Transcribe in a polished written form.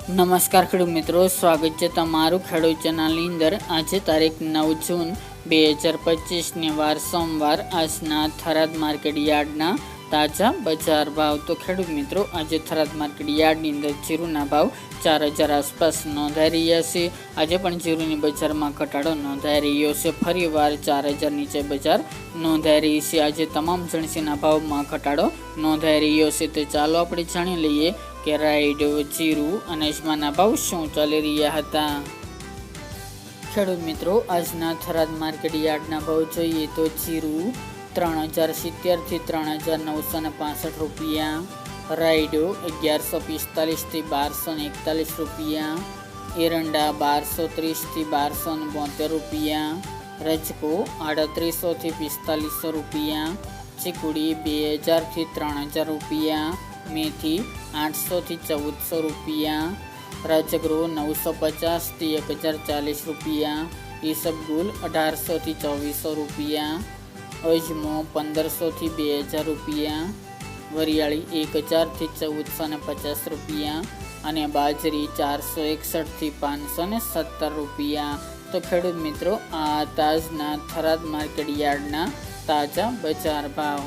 નમસ્કાર ખેડૂત મિત્રો, સ્વાગત છે તમારું ખેડૂત ચેનલની અંદર। આજે તારીખ 9 જૂન 2025 વાર સોમવાર આજના થરાદ માર્કેટ યાર્ડના તાજા બજાર ભાવ। તો ખેડૂત મિત્રો, આજે થરાદ માર્કેટ યાર્ડની અંદર જીરુના ભાવ 4000 આસપાસ નોંધાઈ રહ્યા છે। આજે પણ જીરુની બજારમાં ઘટાડો નોંધાઈ રહ્યો છે, ફરીવાર 4000 નીચે બજાર નોંધાઈ રહી છે। આજે તમામ જણસીના ભાવમાં ઘટાડો નોંધાઈ રહ્યો છે। તો ચાલો આપણે જાણી લઈએ કે રાઈડ, જીરું અને અજમાના ભાવ શું ચાલી રહ્યા હતા। ખેડૂત મિત્રો, આજના થરાદ માર્કેટ યાર્ડના ભાવ જોઈએ તો જીરું 3070 થી 3965 રૂપિયા, રાયડો 1145 થી 1241 રૂપિયા, એરંડા 1230 થી 1272 રૂપિયા, રજકો 3800 થી 4500 રૂપિયા, ચીકુડી 2000 થી 3000 રૂપિયા, મેથી 800 થી 1400 રૂપિયા, રાજગરો 950 થી 1040 રૂપિયા, ઈસબગુલ 1800 થી 2400 રૂપિયા, અજમો 1500 થી 2000 રૂપિયા, વરિયાળી 1000 થી 1450 રૂપિયા અને બાજરી 461 થી 517 રૂપિયા। તો ખેડૂત મિત્રો, આ તાજના થરાદ માર્કેટ યાર્ડના તાજા બજાર ભાવ।